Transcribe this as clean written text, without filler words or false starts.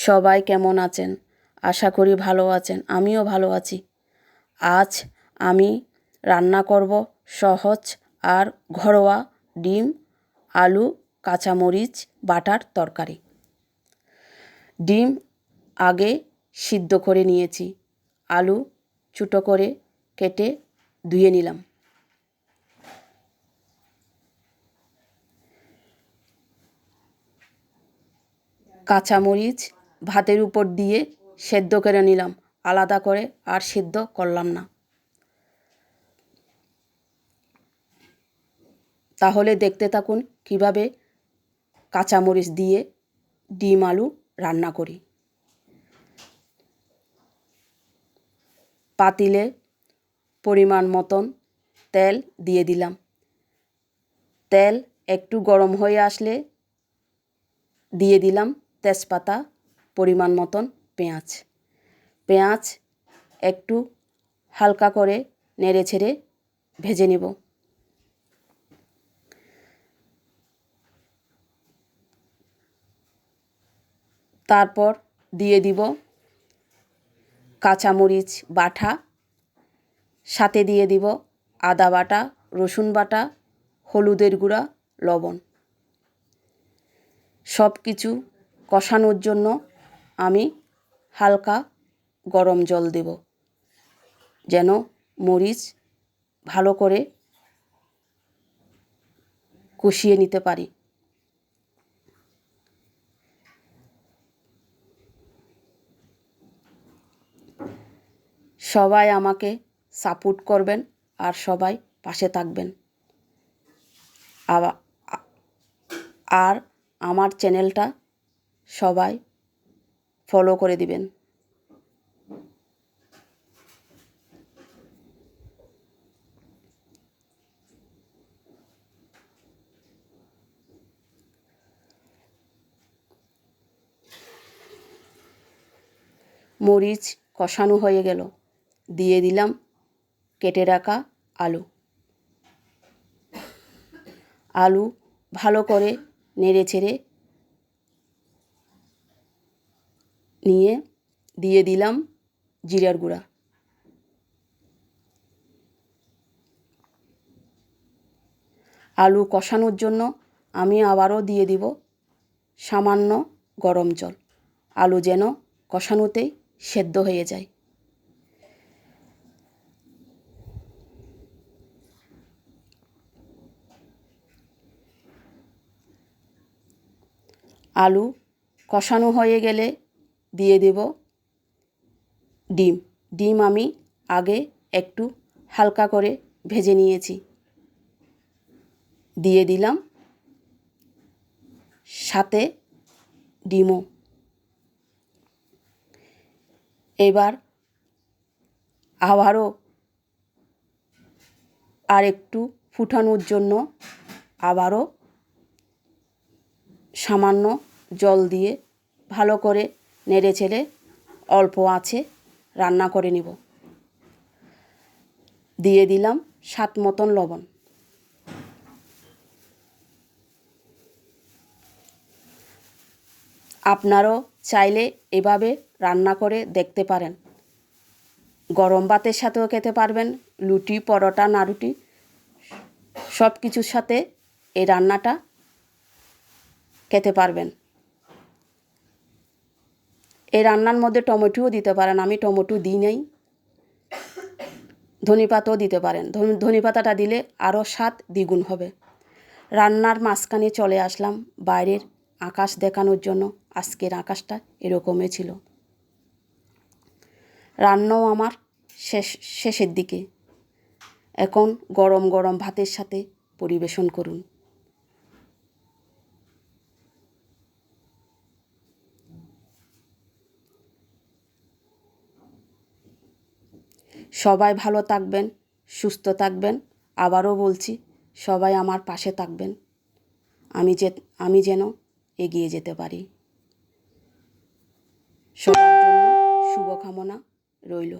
সবাই কেমন আছেন? আশা করি ভালো আছেন। আমিও ভালো আছি। আজ আমি রান্না করব সহজ আর ঘরোয়া ডিম, আলু, কাঁচামরিচ বাটার তরকারি। ডিম আগে সিদ্ধ করে নিয়েছি। আলু ছোটো করে কেটে ধুয়ে নিলাম। কাঁচামরিচ ভাতের উপর দিয়ে সেদ্ধ করে নিলাম, আলাদা করে আর সিদ্ধ করলাম না। তাহলে দেখতে থাকুন কিভাবে কাঁচামরিচ দিয়ে ডিম আলু রান্না করি। পাতিলে পরিমাণ মতন তেল দিয়ে দিলাম। তেল একটু গরম হয়ে আসলে দিয়ে দিলাম তেজপাতা, পরিমাণ মতন পেঁয়াজ একটু হালকা করে নেড়ে ছেড়ে ভেজে নেব। তারপর দিয়ে দিব কাঁচামরিচ বাটা, সাথে দিয়ে দিব আদা বাটা, রসুন বাটা, হলুদের গুঁড়া, লবণ। সব কিছু কষানোর জন্য আমি হালকা গরম জল দেব, যেন মরিচ ভালো করে কষিয়ে নিতে পারি। সবাই আমাকে সাপোর্ট করবেন আর সবাই পাশে থাকবেন। আর আমার চ্যানেলটা সবাই ফলো করে দিবেন। মরিচ কষানো হয়ে গেল, দিয়ে দিলাম কেটে রাখা আলু ভালো করে নেড়ে ছেড়ে নিয়ে দিয়ে দিলাম জিরার গুঁড়া। আলু কষানোর জন্য আমি আবারও দিয়ে দিব সামান্য গরম জল, আলু যেন কষানোতেই সেদ্ধ হয়ে যায়। আলু কষানো হয়ে গেলে দিয়ে দেব ডিম আমি আগে একটু হালকা করে ভেজে নিয়েছি, দিয়ে দিলাম, সাথে ডিমও। এবার আবারও আর একটু ফুটানোর জন্য আবারও সামান্য জল দিয়ে ভালো করে নেড়ে ছেড়ে অল্প আঁচে রান্না করে নেব। দিয়ে দিলাম স্বাদ মতন লবণ। আপনারাও চাইলে এভাবে রান্না করে দেখতে পারেন। গরম ভাতের সাথেও খেতে পারবেন, লুচি, পরোটা, নাড়ুটি সব কিছুর সাথে এই রান্নাটা খেতে পারবেন। এই রান্নার মধ্যে টমেটোও দিতে পারেন, আমি টমেটো দিই নাই। ধনেপাতাও দিতে পারেন, ধনেপাতাটা দিলে আরও স্বাদ দ্বিগুণ হবে। রান্নার মাঝখানে চলে আসলাম বাইরের আকাশ দেখানোর জন্য। আজকের আকাশটা এরকমই ছিল। রান্নাও আমার শেষের দিকে। এখন গরম গরম ভাতের সাথে পরিবেশন করুন। সবাই ভালো থাকবেন, সুস্থ থাকবেন। আবারও বলছি, সবাই আমার পাশে থাকবেন, আমি যেন এগিয়ে যেতে পারি। সবার জন্য শুভকামনা রইল।